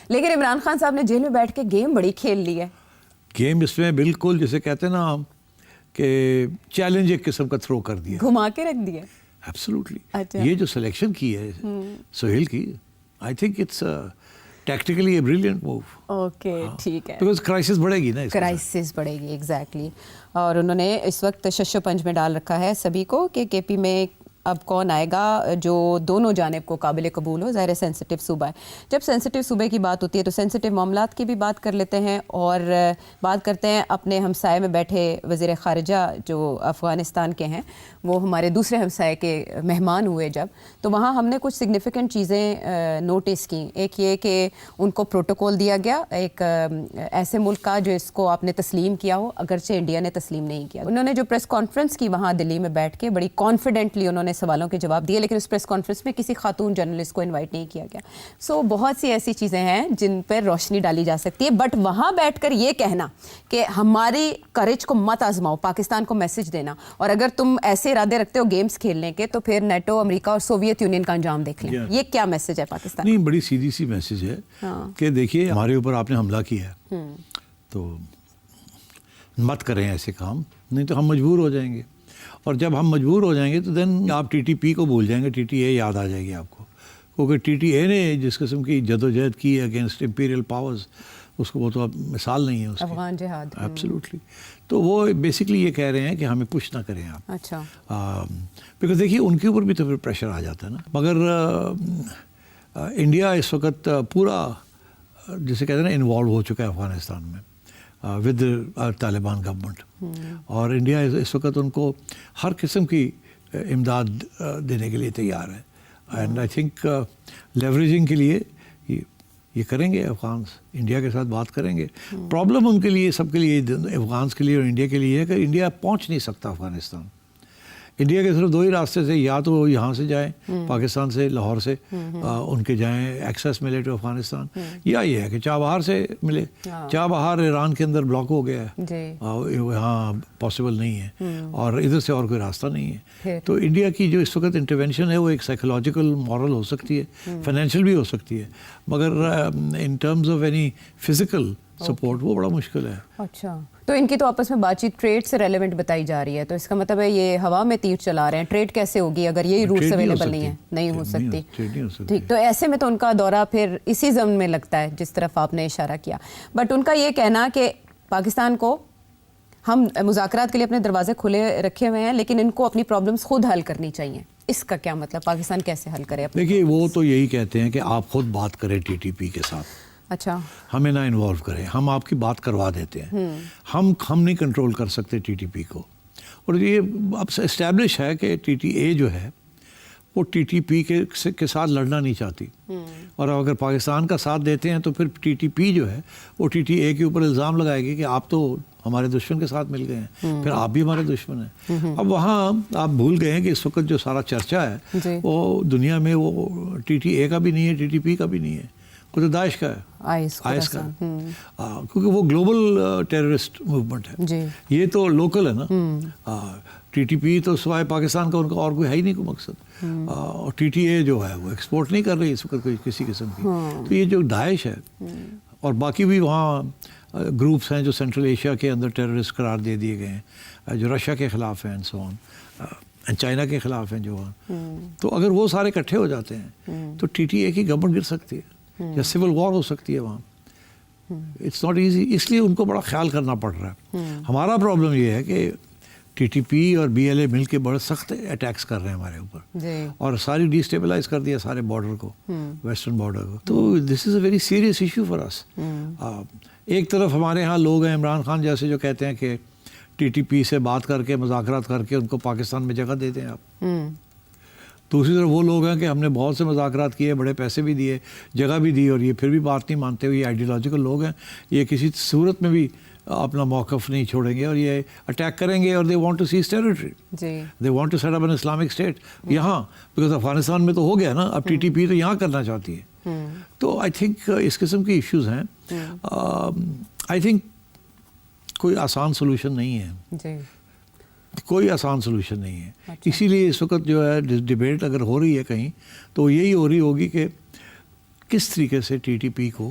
لیکن عمران خان صاحب نے جیل میں بیٹھ کے گیم بڑی کھیل لی ہے. گیم اس میں بالکل جسے کہتے ہیں نا ہم کہ چیلنج ایک قسم کا تھرو کر دیا, گھما کے رکھ دیا. ایبسلیوٹلی. یہ جو سلیکشن کی ہے سہیل کی, I think it's tactically a brilliant move. Okay ٹھیک ہے, بیکاز کرائسس بڑھے گی نا, کرائسس بڑھے گی ایگزیکٹلی. اور انہوں نے اس وقت شش پنج میں ڈال رکھا ہے سبھی کو کہ کے پی میں اب کون آئے گا جو دونوں جانب کو قابل قبول ہو. ظاہر سینسٹیو صوبہ ہے, جب سینسٹیو صوبے کی بات ہوتی ہے تو سینسٹیو معاملات کی بھی بات کر لیتے ہیں, اور بات کرتے ہیں اپنے ہمسائے میں بیٹھے وزیر خارجہ جو افغانستان کے ہیں, وہ ہمارے دوسرے ہمسائے کے مہمان ہوئے جب, تو وہاں ہم نے کچھ سگنیفیکنٹ چیزیں نوٹس کی. ایک یہ کہ ان کو پروٹوکول دیا گیا ایک ایسے ملک کا جو اس کو آپ نے تسلیم کیا ہو, اگرچہ انڈیا نے تسلیم نہیں کیا. انہوں نے جو پریس کانفرنس کی وہاں دلی میں بیٹھ کے بڑی کانفیڈنٹلی انہوں نے سوالوں کے جواب دیے, لیکن اس پریس کانفرنس میں کسی خاتون جرنلسٹ کو انوائٹ نہیں کیا گیا. سو بہت سی ایسی چیزیں ہیں جن پر روشنی ڈالی جا سکتی ہے, بٹ وہاں بیٹھ کر یہ کہنا کہ ہماری کریج کو مت آزماؤ, پاکستان کو میسج دینا, اور اگر تم ایسے ارادے رکھتے ہو گیمز کھیلنے کے تو پھر نیٹو, امریکہ اور سوویت یونین کا انجام دیکھ لیں, یہ کیا میسج ہے پاکستان؟ نہیں, بڑی سیدھی سی میسج ہے کہ دیکھیے ہمارے اوپر آپ نے حملہ کیا ہے تو مت کریں ایسے کام, نہیں تو ہم مجبور ہو جائیں گے. اور جب ہم مجبور ہو جائیں گے تو دین آپ ٹی ٹی پی کو بھول جائیں گے, ٹی ٹی اے یاد آ جائے گی آپ کو, کیونکہ ٹی ٹی اے نے جس قسم کی جدوجہد کی ہے اگینسٹ امپیریل پاورز, اس کو وہ تو اب مثال نہیں ہے اس کی, افغان جہاد. ایبسلیوٹلی. تو وہ بیسکلی یہ کہہ رہے ہیں کہ ہمیں پش نہ کریں آپ. اچھا. بیکاز دیکھیے ان کے اوپر بھی تو پھر پریشر آ جاتا ہے نا. مگر انڈیا اس وقت پورا جسے کہتے ہیں نا انوالو ہو چکا ہے افغانستان میں ود طالبان گورنمنٹ, اور انڈیا اس وقت ان کو ہر قسم کی امداد دینے کے لیے تیار ہے. اینڈ آئی تھنک لیوریجنگ کے لیے یہ کریں گے افغانس, انڈیا کے ساتھ بات کریں گے. پرابلم ان کے لیے, سب کے لیے, افغانس کے لیے اور انڈیا کے لیے ہے کہ انڈیا پہنچ نہیں سکتا افغانستان. انڈیا کے صرف دو ہی راستے سے, یا تو وہ یہاں سے جائیں پاکستان سے, لاہور سے ان کے جائیں ایکسیس ملے ٹو افغانستان, یا یہ ہے کہ چابہار سے ملے. چابہار ایران کے اندر بلاک ہو گیا ہے, یہاں پاسبل نہیں ہے, اور ادھر سے اور کوئی راستہ نہیں ہے. تو انڈیا کی جو اس وقت انٹرونشن ہے وہ ایک سائیکولوجیکل مورل ہو سکتی ہے, فائنینشیل بھی ہو سکتی ہے, مگر in terms of any physical support وہ بڑا مشکل ہے. اچھا, تو ان کی تو آپس میں بات چیت ٹریڈ سے ریلیونٹ بتائی جا رہی ہے, تو اس کا مطلب ہے یہ ہوا میں تیر چلا رہے ہیں. ٹریڈ کیسے ہوگی اگر یہی روٹس اویلیبل نہیں ہے؟ نہیں ہو سکتی. ٹھیک, تو ایسے میں تو ان کا دورہ پھر اسی ضمن میں لگتا ہے جس طرف آپ نے اشارہ کیا. بٹ ان کا یہ کہنا کہ پاکستان کو ہم مذاکرات کے لیے اپنے دروازے کھلے رکھے ہوئے ہیں, لیکن ان کو اپنی پرابلمس خود حل کرنی چاہیے. اس کا کیا مطلب, پاکستان کیسے حل کرے؟ دیکھیے وہ تو یہی کہتے ہیں کہ آپ خود بات کریں ٹی ٹی پی کے ساتھ. اچھا, ہمیں نہ انوالو کریں, ہم آپ کی بات کروا دیتے ہیں. ہم نہیں کنٹرول کر سکتے ٹی ٹی پی کو. اور یہ اب سے اسٹیبلش ہے کہ ٹی ٹی اے جو ہے وہ ٹی ٹی پی کے ساتھ لڑنا نہیں چاہتی, اور اگر پاکستان کا ساتھ دیتے ہیں تو پھر ٹی ٹی پی جو ہے وہ ٹی ٹی اے کے اوپر الزام لگائے گی کہ آپ تو ہمارے دشمن کے ساتھ مل گئے ہیں, پھر آپ بھی ہمارے دشمن ہیں. اب وہاں آپ بھول گئے ہیں کہ اس وقت جو سارا چرچا ہے وہ دنیا میں وہ ٹی ٹی اے کا بھی نہیں ہے, ٹی ٹی پی کا بھی نہیں ہے, وہ تو داعش کا ہے, آئس کا, کیونکہ وہ گلوبل ٹیررسٹ موومنٹ ہے. یہ تو لوکل ہے نا. ٹی ٹی پی تو سوائے پاکستان کا ان کا اور کوئی ہے ہی نہیں کوئی مقصد. اور ٹی ٹی اے جو ہے وہ ایکسپورٹ نہیں کر رہی اس وقت کوئی کسی قسم کی. تو یہ جو داعش ہے اور باقی بھی وہاں گروپس ہیں جو سینٹرل ایشیا کے اندر ٹیررسٹ قرار دے دیے گئے ہیں, جو رشیا کے خلاف ہیں, سو آن, چائنا کے خلاف ہیں جو وہاں. تو اگر وہ سارے اکٹھے ہو جاتے ہیں تو ٹی ٹی اے کی گورنمنٹ گر سکتی ہے, یا سول وار ہو سکتی ہے وہاں. اٹس ناٹ ایزی, اس لیے ان کو بڑا خیال کرنا پڑ رہا ہے. ہمارا پرابلم یہ ہے کہ ٹی ٹی پی اور بی ایل اے مل کے بڑے سخت اٹیکس کر رہے ہیں ہمارے اوپر, اور ساری ڈیسٹیبلائز کر دیا سارے بارڈر کو, ویسٹرن بارڈر کو. تو this is a very serious issue for us. ایک طرف ہمارے ہاں لوگ ہیں عمران خان جیسے جو کہتے ہیں کہ ٹی ٹی پی سے بات کر کے مذاکرات کر کے ان کو پاکستان میں جگہ دے دیں آپ. دوسری طرف وہ لوگ ہیں کہ ہم نے بہت سے مذاکرات کیے, بڑے پیسے بھی دیے, جگہ بھی دی, اور یہ پھر بھی بات نہیں مانتے ہوئے. یہ آئیڈیالوجیکل لوگ ہیں, یہ کسی صورت میں بھی اپنا موقف نہیں چھوڑیں گے, اور یہ اٹیک کریں گے, اور they want to seize territory, they want to set up an Islamic state یہاں, بیکاز افغانستان میں تو ہو گیا نا, اب ٹی ٹی پی تو یہاں کرنا چاہتی ہے. تو آئی تھنک اس قسم کی ایشوز ہیں. آئی تھنک کوئی آسان سولوشن نہیں ہے, کوئی آسان سولوشن نہیں ہے. اسی لیے اس وقت جو ہے ڈیبیٹ اگر ہو رہی ہے کہیں تو یہی ہو رہی ہوگی کہ کس طریقے سے ٹی ٹی پی کو